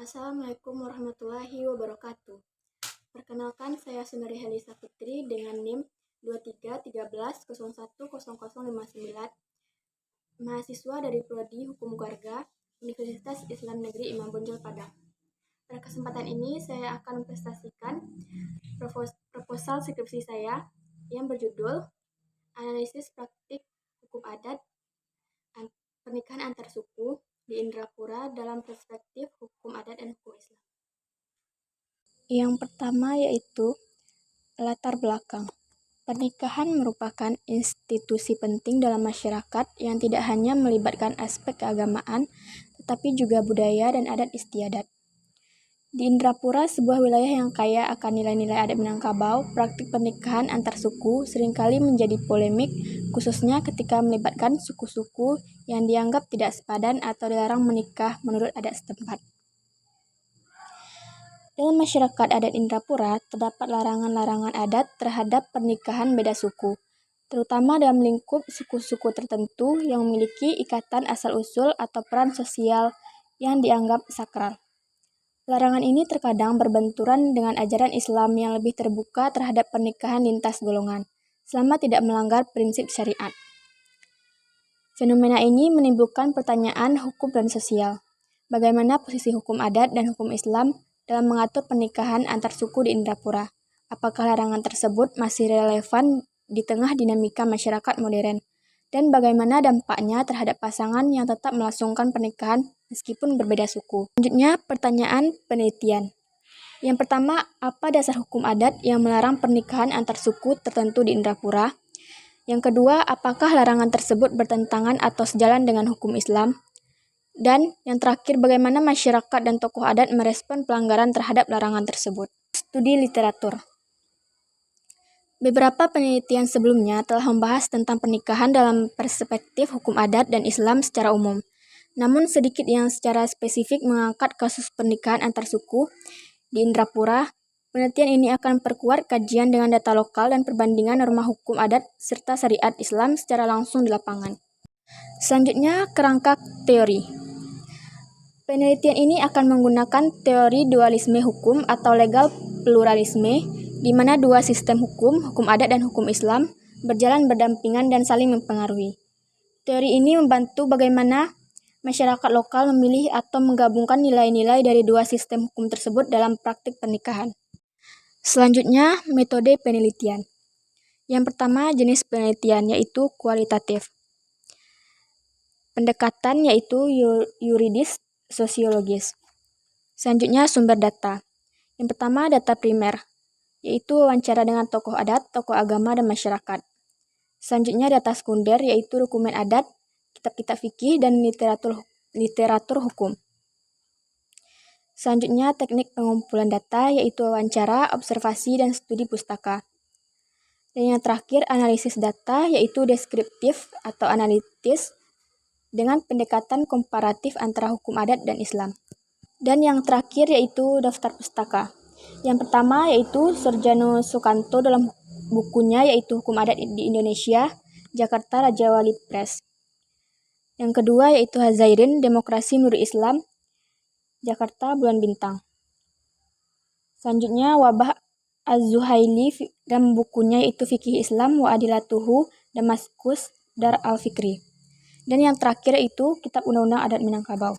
Assalamualaikum warahmatullahi wabarakatuh. Perkenalkan, saya Sunari Helisa Putri dengan NIM 2313010059, mahasiswa dari Prodi Hukum Keluarga, Universitas Islam Negeri Imam Bonjol Padang. Pada kesempatan ini, saya akan mempresentasikan proposal skripsi saya yang berjudul Analisis Praktik Hukum Adat Pernikahan Antar Suku di Indrapura dalam perspektif hukum adat dan hukum Islam. Yang pertama yaitu latar belakang. Pernikahan merupakan institusi penting dalam masyarakat yang tidak hanya melibatkan aspek keagamaan, tetapi juga budaya dan adat istiadat. Di Indrapura, sebuah wilayah yang kaya akan nilai-nilai adat Minangkabau, praktik pernikahan antar suku seringkali menjadi polemik, khususnya ketika melibatkan suku-suku yang dianggap tidak sepadan atau dilarang menikah menurut adat setempat. Dalam masyarakat adat Indrapura, terdapat larangan-larangan adat terhadap pernikahan beda suku, terutama dalam lingkup suku-suku tertentu yang memiliki ikatan asal-usul atau peran sosial yang dianggap sakral. Larangan ini terkadang berbenturan dengan ajaran Islam yang lebih terbuka terhadap pernikahan lintas golongan, selama tidak melanggar prinsip syariat. Fenomena ini menimbulkan pertanyaan hukum dan sosial. Bagaimana posisi hukum adat dan hukum Islam dalam mengatur pernikahan antar suku di Indrapura? Apakah larangan tersebut masih relevan di tengah dinamika masyarakat modern? Dan bagaimana dampaknya terhadap pasangan yang tetap melangsungkan pernikahan meskipun berbeda suku? Selanjutnya, pertanyaan penelitian. Yang pertama, apa dasar hukum adat yang melarang pernikahan antar suku tertentu di Indrapura? Yang kedua, apakah larangan tersebut bertentangan atau sejalan dengan hukum Islam? Dan yang terakhir, bagaimana masyarakat dan tokoh adat merespon pelanggaran terhadap larangan tersebut? Studi literatur. Beberapa penelitian sebelumnya telah membahas tentang pernikahan dalam perspektif hukum adat dan Islam secara umum. Namun sedikit yang secara spesifik mengangkat kasus pernikahan antar suku di Indrapura. Penelitian ini akan memperkuat kajian dengan data lokal dan perbandingan norma hukum adat serta syariat Islam secara langsung di lapangan. Selanjutnya, kerangka teori. Penelitian ini akan menggunakan teori dualisme hukum atau legal pluralisme, di mana dua sistem hukum adat dan hukum Islam, berjalan berdampingan dan saling mempengaruhi. Teori ini membantu bagaimana masyarakat lokal memilih atau menggabungkan nilai-nilai dari dua sistem hukum tersebut dalam praktik pernikahan. Selanjutnya, metode penelitian. Yang pertama, jenis penelitian yaitu kualitatif. Pendekatan yaitu yuridis sosiologis. Selanjutnya, sumber data. Yang pertama, data primer, yaitu wawancara dengan tokoh adat, tokoh agama, dan masyarakat. Selanjutnya, data sekunder, yaitu dokumen adat, kitab-kitab fikih, dan literatur hukum. Selanjutnya, teknik pengumpulan data, yaitu wawancara, observasi, dan studi pustaka. Dan yang terakhir, analisis data, yaitu deskriptif atau analitis, dengan pendekatan komparatif antara hukum adat dan Islam. Dan yang terakhir, yaitu daftar pustaka. Yang pertama yaitu Surjano Sukanto dalam bukunya yaitu Hukum Adat di Indonesia, Jakarta Raja Wali Press. Yang kedua yaitu Hazairin, Demokrasi Menurut Islam, Jakarta Bulan Bintang. Selanjutnya Wabah Az-Zuhaili dalam bukunya yaitu Fikih Islam wa Adilatuhu, Damaskus Dar al-Fikri. Dan yang terakhir itu Kitab Undang-Undang Adat Minangkabau.